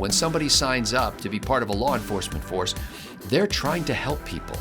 When somebody signs up to be part of a law enforcement force, they're trying to help people.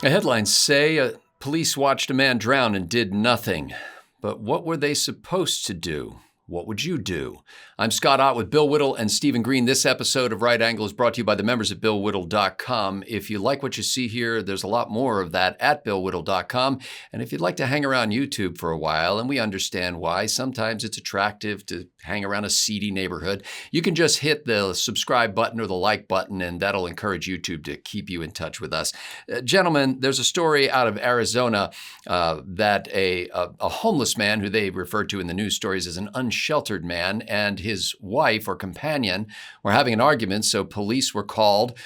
The headlines say police watched a man drown and did nothing. But what were they supposed to do? What would you do? I'm Scott Ott with Bill Whittle and Stephen Green. This episode of Right Angle is brought to you by the members at BillWhittle.com. If you like what you see here, there's a lot more of that at BillWhittle.com. And if you'd like to hang around YouTube for a while, and we understand why, sometimes it's attractive to hang around a seedy neighborhood, you can just hit the subscribe button or the like button, and that'll encourage YouTube to keep you in touch with us. Gentlemen, there's a story out of Arizona that a homeless man, who they refer to in the news stories as an unsheltered man, and his wife or companion were having an argument, so police were called.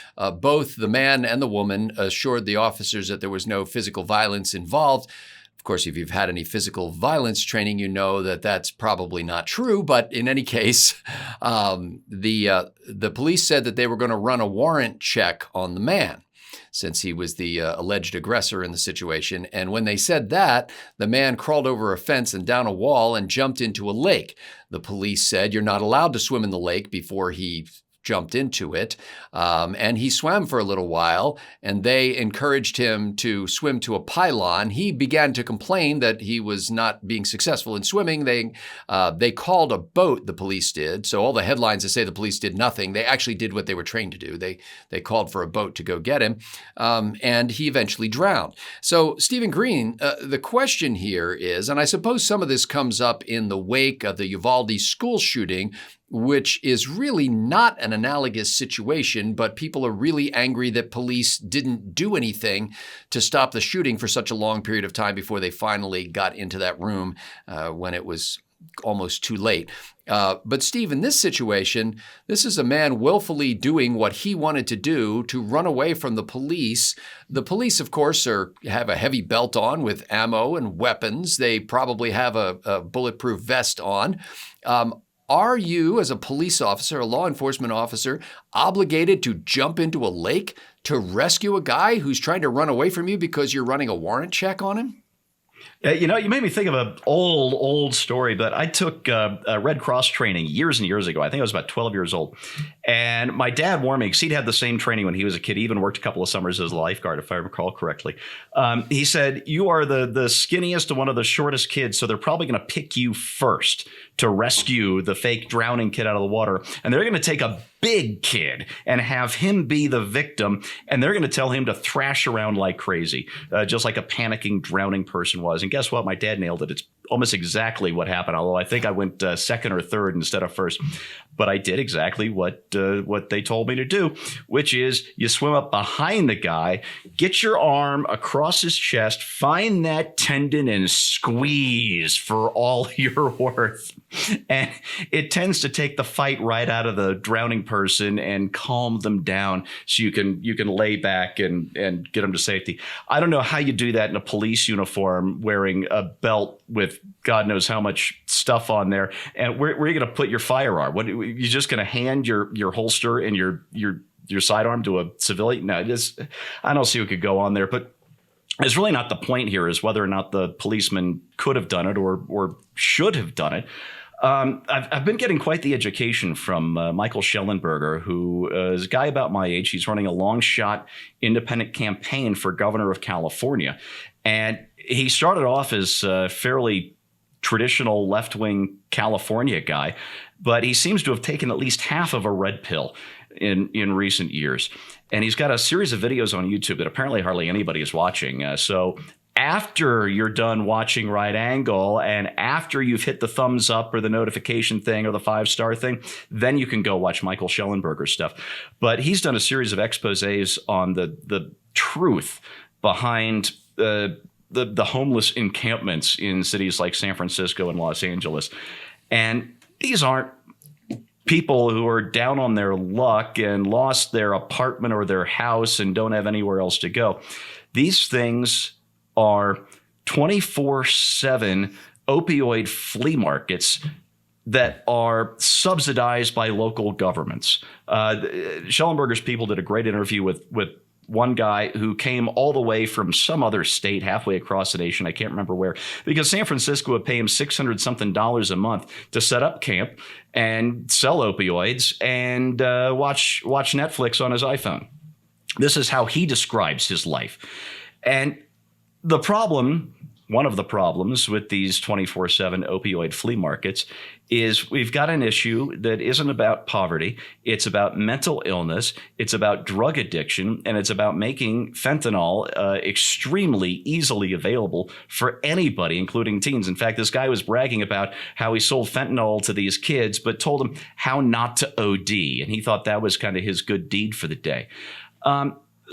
Both the man and the woman assured the officers that there was no physical violence involved. Of course, if you've had any physical violence training, you know that that's probably not true. But in any case, the police said that they were going to run a warrant check on the man, since he was the alleged aggressor in the situation. And when they said that, the man crawled over a fence and down a wall and jumped into a lake. The police said you're not allowed to swim in the lake before he jumped into it. And he swam for a little while, and they encouraged him to swim to a pylon. He began to complain that he was not being successful in swimming. They called a boat, the police did. So all the headlines that say the police did nothing, they actually did what they were trained to do. They called for a boat to go get him, and he eventually drowned. So Stephen Green, the question here is, and I suppose some of this comes up in the wake of the Uvalde school shooting, which is really not an analogous situation, but people are really angry that police didn't do anything to stop the shooting for such a long period of time before they finally got into that room when it was almost too late. But Steve, in this situation, this is a man willfully doing what he wanted to do, to run away from the police. The police, of course, have a heavy belt on with ammo and weapons. They probably have a bulletproof vest on. Are you, as a police officer, a law enforcement officer, obligated to jump into a lake to rescue a guy who's trying to run away from you because you're running a warrant check on him? You made me think of an old story, but I took Red Cross training years and years ago. I think I was about 12 years old. And my dad warned me, because he'd had the same training when he was a kid. He even worked a couple of summers as a lifeguard, if I recall correctly. He said, you are the skinniest and one of the shortest kids, so they're probably going to pick you first to rescue the fake drowning kid out of the water. And they're going to take a big kid and have him be the victim, and they're going to tell him to thrash around like crazy, just like a panicking, drowning person was. And guess what? My dad nailed it. It's almost exactly what happened, although I think I went second or third instead of first. But I did exactly what they told me to do, which is you swim up behind the guy, get your arm across his chest, find that tendon and squeeze for all you're worth. And it tends to take the fight right out of the drowning person and calm them down so you can lay back and get them to safety. I don't know how you do that in a police uniform wearing a belt with God knows how much stuff on there. And where are you going to put your firearm? What, you're just going to hand your holster and your sidearm to a civilian? No, I don't see what could go on there. But it's really not the point here, is whether or not the policeman could have done it or should have done it. I've been getting quite the education from Michael Schellenberger, who is a guy about my age. He's running a long shot independent campaign for governor of California. And he started off as a fairly traditional left-wing California guy, but he seems to have taken at least half of a red pill in recent years. And he's got a series of videos on YouTube that apparently hardly anybody is watching. So after you're done watching Right Angle and after you've hit the thumbs up or the notification thing or the 5-star thing, then you can go watch Michael Schellenberger's stuff. But he's done a series of exposés on the truth behind the homeless encampments in cities like San Francisco and Los Angeles. And these aren't people who are down on their luck and lost their apartment or their house and don't have anywhere else to go. These things are 24/7 opioid flea markets that are subsidized by local governments. Schellenberger's people did a great interview with one guy who came all the way from some other state halfway across the nation. I can't remember where, because San Francisco would pay him $600 something a month to set up camp and sell opioids and watch Netflix on his iPhone. This is how he describes his life. And the problem, one of the problems with these 24/7 opioid flea markets is we've got an issue that isn't about poverty. It's about mental illness. It's about drug addiction. And it's about making fentanyl extremely easily available for anybody, including teens. In fact, this guy was bragging about how he sold fentanyl to these kids, but told them how not to OD. And he thought that was kind of his good deed for the day.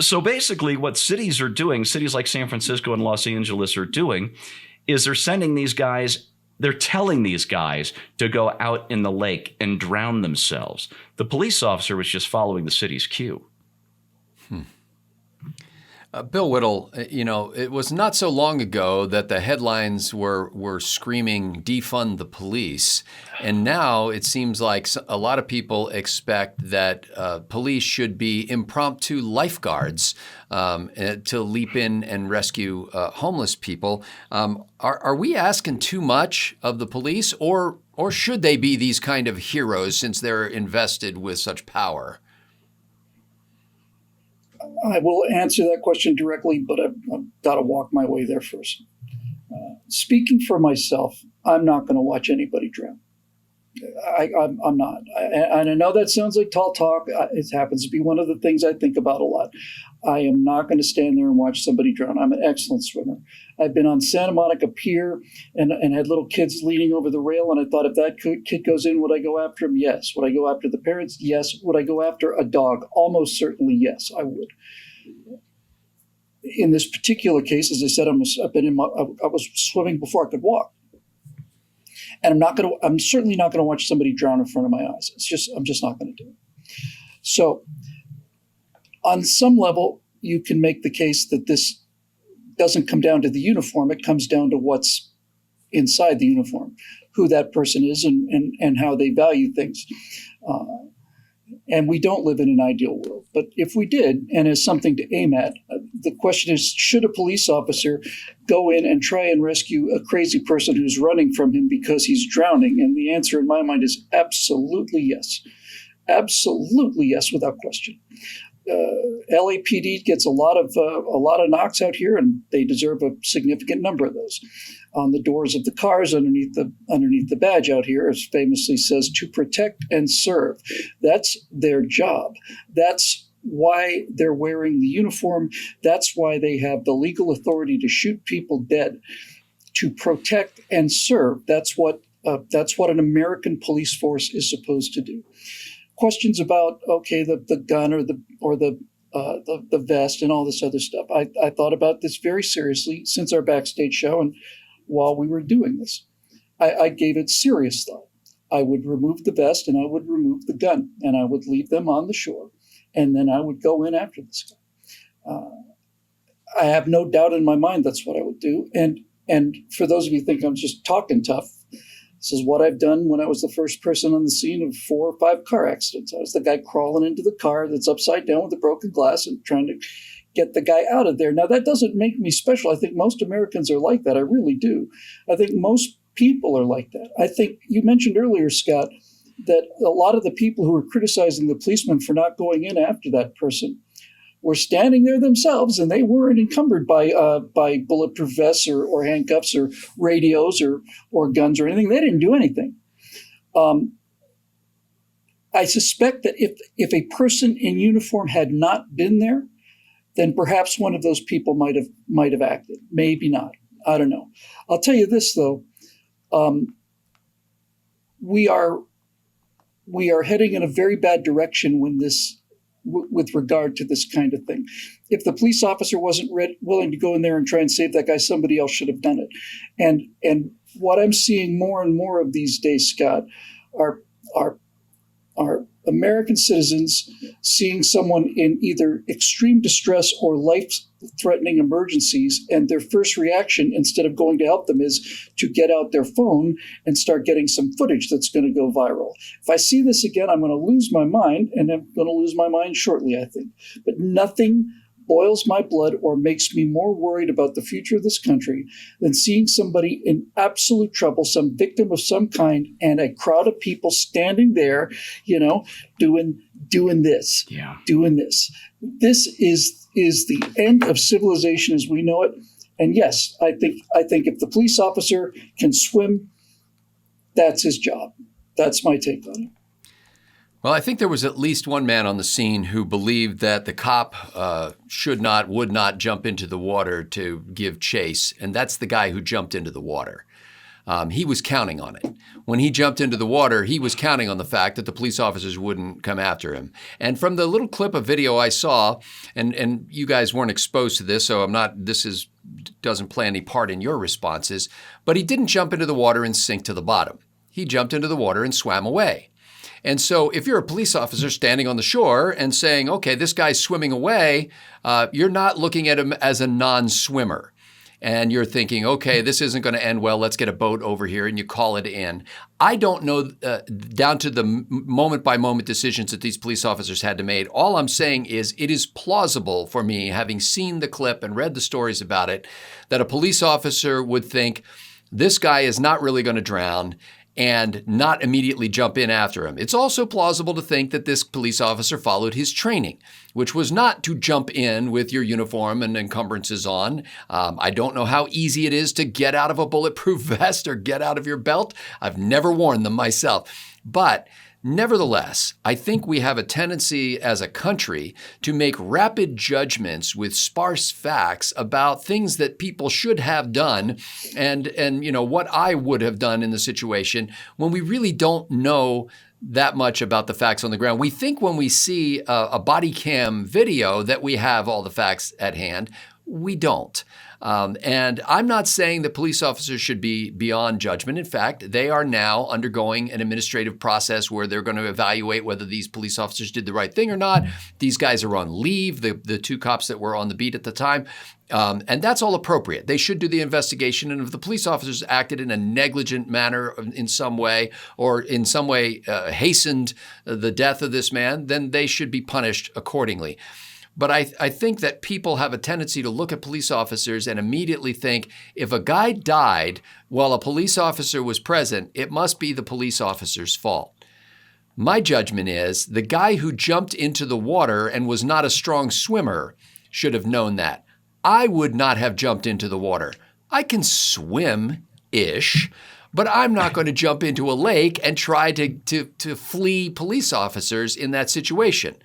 So basically what cities are doing, cities like San Francisco and Los Angeles are doing, is they're sending these guys, they're telling these guys to go out in the lake and drown themselves. The police officer was just following the city's cue. Bill Whittle, it was not so long ago that the headlines were screaming, defund the police. And now it seems like a lot of people expect that police should be impromptu lifeguards to leap in and rescue homeless people. Are we asking too much of the police, or should they be these kind of heroes since they're invested with such power? I will answer that question directly, but I've got to walk my way there first. Speaking for myself, I'm not going to watch anybody drown. I'm not. And I know that sounds like tall talk. It happens to be one of the things I think about a lot. I am not going to stand there and watch somebody drown. I'm an excellent swimmer. I've been on Santa Monica Pier and had little kids leaning over the rail, and I thought, if that kid goes in, would I go after him? Yes. Would I go after the parents? Yes. Would I go after a dog? Almost certainly yes, I would. In this particular case, as I said, I was swimming before I could walk. And I'm certainly not going to watch somebody drown in front of my eyes. I'm just not going to do it. So on some level, you can make the case that this doesn't come down to the uniform. It comes down to what's inside the uniform, who that person is and how they value things. And we don't live in an ideal world. But if we did, and as something to aim at, the question is, should a police officer go in and try and rescue a crazy person who's running from him because he's drowning? And the answer in my mind is absolutely yes. Absolutely yes, without question. LAPD gets a lot of knocks out here, and they deserve a significant number of those. On the doors of the cars underneath the badge out here, it famously says, to protect and serve. That's their job. That's why they're wearing the uniform. That's why they have the legal authority to shoot people dead. To protect and serve. That's what an American police force is supposed to do. Questions about the gun or the vest and all this other stuff. I thought about this very seriously since our backstage show, and while we were doing this, I gave it serious thought. I would remove the vest and I would remove the gun, and I would leave them on the shore, and then I would go in after this guy. I have no doubt in my mind that's what I would do. And for those of you who think I'm just talking tough, this is what I've done when I was the first person on the scene of 4 or 5 car accidents. I was the guy crawling into the car that's upside down with a broken glass and trying to get the guy out of there. Now, that doesn't make me special. I think most Americans are like that. I really do. I think most people are like that. I think you mentioned earlier, Scott, that a lot of the people who were criticizing the policeman for not going in after that person were standing there themselves, and they weren't encumbered by bulletproof vests or handcuffs or radios or guns or anything. They didn't do anything. I suspect that if a person in uniform had not been there, then perhaps one of those people might have acted. Maybe not. I don't know. I'll tell you this though. We are heading in a very bad direction with regard to this kind of thing. If the police officer wasn't willing to go in there and try and save that guy, somebody else should have done it. And what I'm seeing more and more of these days, Scott, are American citizens seeing someone in either extreme distress or life-threatening emergencies, and their first reaction, instead of going to help them, is to get out their phone and start getting some footage that's going to go viral. If I see this again, I'm going to lose my mind, and I'm going to lose my mind shortly, I think. But nothing boils my blood or makes me more worried about the future of this country than seeing somebody in absolute trouble, some victim of some kind, and a crowd of people standing there, doing this. This is the end of civilization as we know it. And yes, I think if the police officer can swim, that's his job. That's my take on it. Well, I think there was at least one man on the scene who believed that the cop would not jump into the water to give chase, and that's the guy who jumped into the water. He was counting on it. When he jumped into the water, he was counting on the fact that the police officers wouldn't come after him. And from the little clip of video I saw, and you guys weren't exposed to this, so doesn't play any part in your responses, but he didn't jump into the water and sink to the bottom. He jumped into the water and swam away. And so if you're a police officer standing on the shore and saying, okay, this guy's swimming away, you're not looking at him as a non-swimmer. And you're thinking, okay, this isn't going to end well. Let's get a boat over here, and you call it in. I don't know down to the moment-by-moment decisions that these police officers had to make. All I'm saying is it is plausible for me, having seen the clip and read the stories about it, that a police officer would think, this guy is not really going to drown, and not immediately jump in after him. It's also plausible to think that this police officer followed his training, which was not to jump in with your uniform and encumbrances on. I don't know how easy it is to get out of a bulletproof vest or get out of your belt. I've never worn them myself. But nevertheless, I think we have a tendency as a country to make rapid judgments with sparse facts about things that people should have done and what I would have done in the situation when we really don't know that much about the facts on the ground. We think when we see a body cam video that we have all the facts at hand. We don't. And I'm not saying that police officers should be beyond judgment. In fact, they are now undergoing an administrative process where they're going to evaluate whether these police officers did the right thing or not. These guys are on leave, the two cops that were on the beat at the time. And that's all appropriate. They should do the investigation. And if the police officers acted in a negligent manner in some way or in some way hastened the death of this man, then they should be punished accordingly. But I think that people have a tendency to look at police officers and immediately think, if a guy died while a police officer was present, it must be the police officer's fault. My judgment is the guy who jumped into the water and was not a strong swimmer should have known that. I would not have jumped into the water. I can swim-ish, but I'm not going to jump into a lake and try to flee police officers in that situation.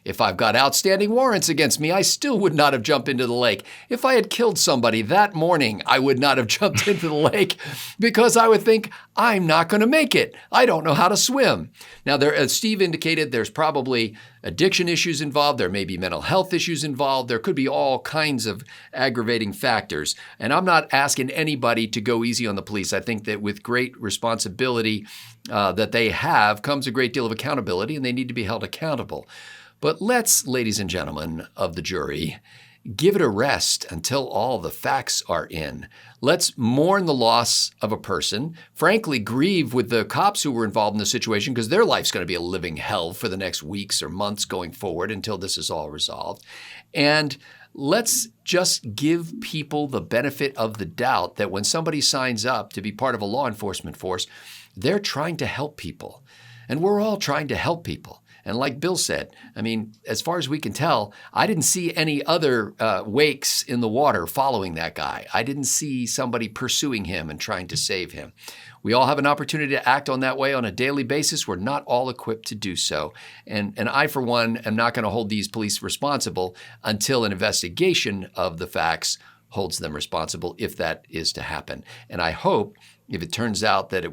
If I've got outstanding warrants against me, I still would not have jumped into the lake. If I had killed somebody that morning, I would not have jumped into the lake because I would think, I'm not going to make it. I don't know how to swim. Now, as Steve indicated, there's probably addiction issues involved. There may be mental health issues involved. There could be all kinds of aggravating factors. And I'm not asking anybody to go easy on the police. I think that with great responsibility that they have comes a great deal of accountability, and they need to be held accountable. But let's, ladies and gentlemen of the jury, give it a rest until all the facts are in. Let's mourn the loss of a person, frankly, grieve with the cops who were involved in the situation because their life's going to be a living hell for the next weeks or months going forward until this is all resolved. And let's just give people the benefit of the doubt that when somebody signs up to be part of a law enforcement force, they're trying to help people. And we're all trying to help people. And like Bill said, I mean, as far as we can tell, I didn't see any other wakes in the water following that guy. I didn't see somebody pursuing him and trying to save him. We all have an opportunity to act on that way on a daily basis. We're not all equipped to do so. And I, for one, am not going to hold these police responsible until an investigation of the facts holds them responsible, if that is to happen. And I hope, if it turns out that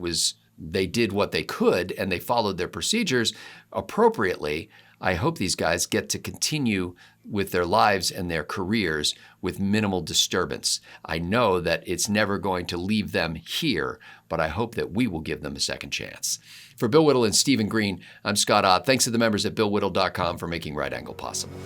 they did what they could and they followed their procedures appropriately, I hope these guys get to continue with their lives and their careers with minimal disturbance. I know that it's never going to leave them here, but I hope that we will give them a second chance. For Bill Whittle and Stephen Green, I'm Scott Ott. Thanks to the members at BillWhittle.com for making Right Angle possible.